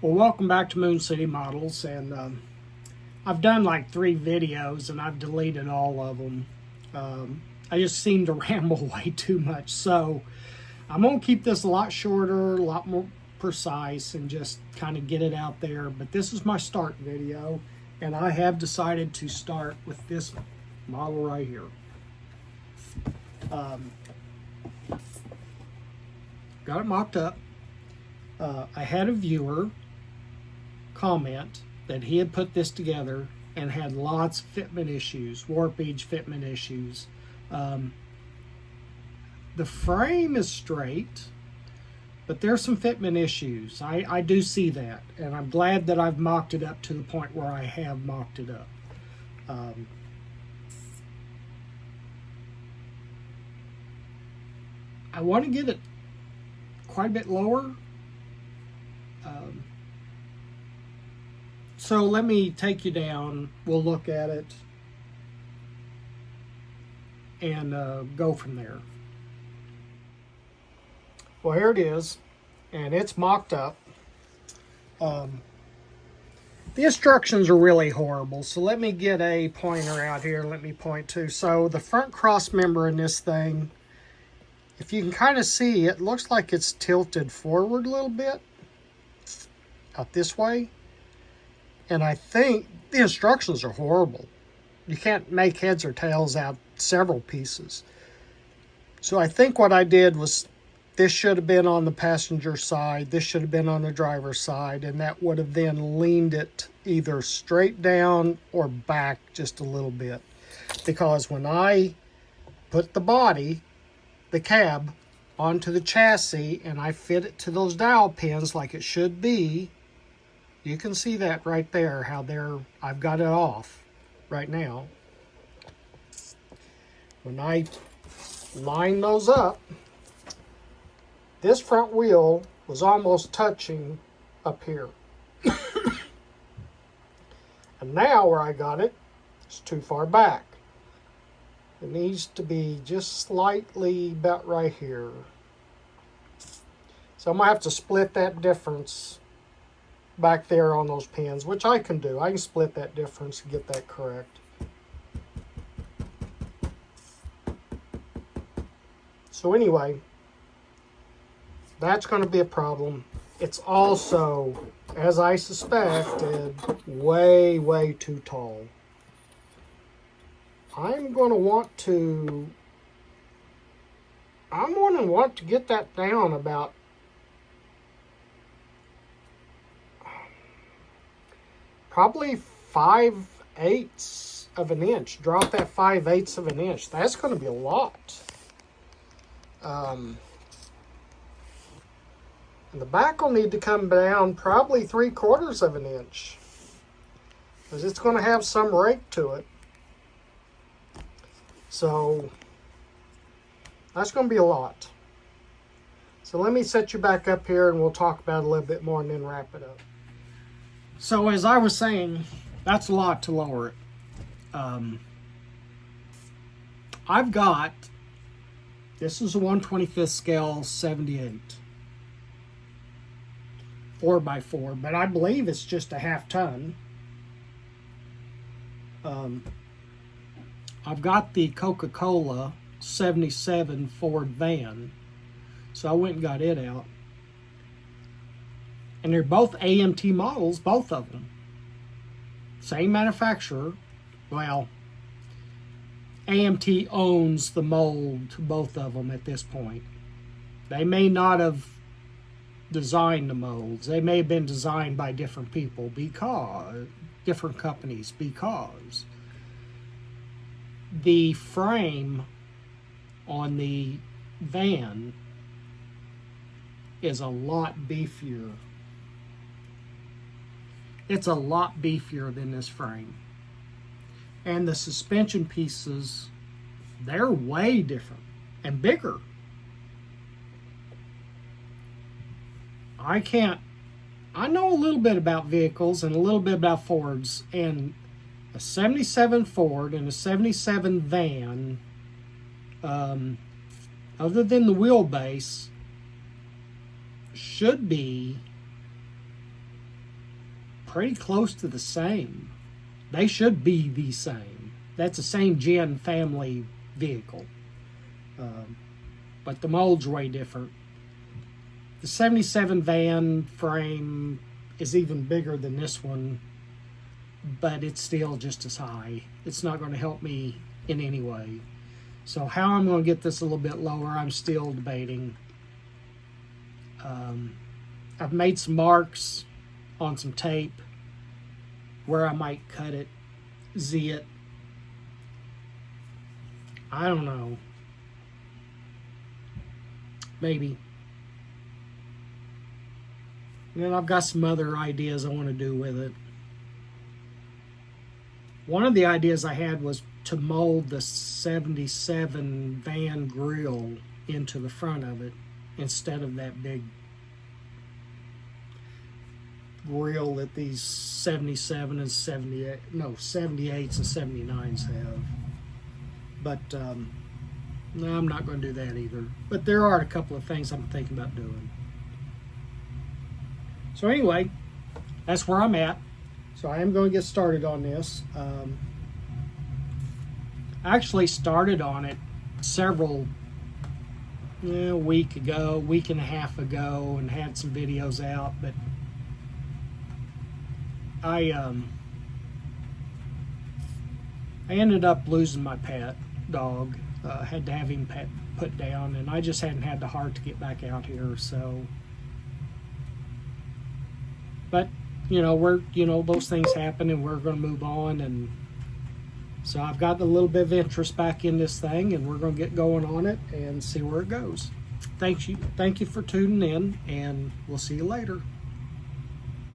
Well, welcome back to Moon City Models, and I've done like 3 videos and I've deleted all of them. I just seem to ramble way too much, so I'm going to keep this a lot shorter, a lot more precise, and just kind of get it out there. But this is my start video, and I have decided to start with this model right here. Got it mocked up. I had a viewer comment that he had put this together and had lots of fitment issues, warpage fitment issues. The frame is straight, but there's some fitment issues. I do see that, and I'm glad that I've mocked it up to the point where I have mocked it up. I want to get it quite a bit lower. So let me take you down. We'll look at it and go from there. Well, here it is, and it's mocked up. The instructions are really horrible, so let me get a pointer out here. Let me point to. So the front cross member in this thing, if you can kind of see, it looks like it's tilted forward a little bit, out this way. And I think the instructions are horrible. You can't make heads or tails out several pieces. So I think what I did was, this should have been on the passenger side, this should have been on the driver's side, and that would have then leaned it either straight down or back just a little bit. Because when I put the body, the cab, onto the chassis and I fit it to those dowel pins like it should be, you can see that right there, how I've got it off right now. When I line those up, this front wheel was almost touching up here. And now where I got it, it's too far back. It needs to be just slightly about right here. So I'm going to have to split that difference back there on those pins, which I can do. I can split that difference and get that correct. So anyway, that's going to be a problem. It's also, as I suspected, way, way too tall. I'm going to want to get that down about probably 5/8 of an inch. Drop that 5/8 of an inch. That's going to be a lot. And the back will need to come down probably 3/4 of an inch, because it's going to have some rake to it. So that's going to be a lot. So let me set you back up here and we'll talk about it a little bit more and then wrap it up. So as I was saying, that's a lot to lower it. I've got, this is a 1/25th scale 78. 4x4, but I believe it's just a 1/2 ton. I've got the Coca-Cola 77 Ford van, so I went and got it out. And they're both AMT models, both of them. Same manufacturer. Well, AMT owns the mold to both of them at this point. They may not have designed the molds. They may have been designed by different people, because different companies, because the frame on the van is a lot beefier. It's a lot beefier than this frame. And the suspension pieces, they're way different and bigger. I know a little bit about vehicles and a little bit about Fords, and a 77 Ford and a 77 van, other than the wheelbase, should be pretty close to the same. They should be the same. That's the same gen family vehicle. But the mold's way different. The 77 van frame is even bigger than this one, but it's still just as high. It's not going to help me in any way. So how I'm going to get this a little bit lower, I'm still debating. I've made some marks on some tape where I might cut it, Z it. I don't know. Maybe. And then I've got some other ideas I want to do with it. One of the ideas I had was to mold the 77 van grill into the front of it instead of that big grill that these 77 and 78, no, 78s and 79s have. But no, I'm not going to do that either. But there are a couple of things I'm thinking about doing. So anyway, that's where I'm at. So I am going to get started on this. I actually started on it week and a half ago, and had some videos out, but I ended up losing my pet dog. Had to have him put down, and I just hadn't had the heart to get back out here. So, but those things happen, and we're going to move on. And so I've got a little bit of interest back in this thing, and we're going to get going on it and see where it goes. Thank you for tuning in, and we'll see you later.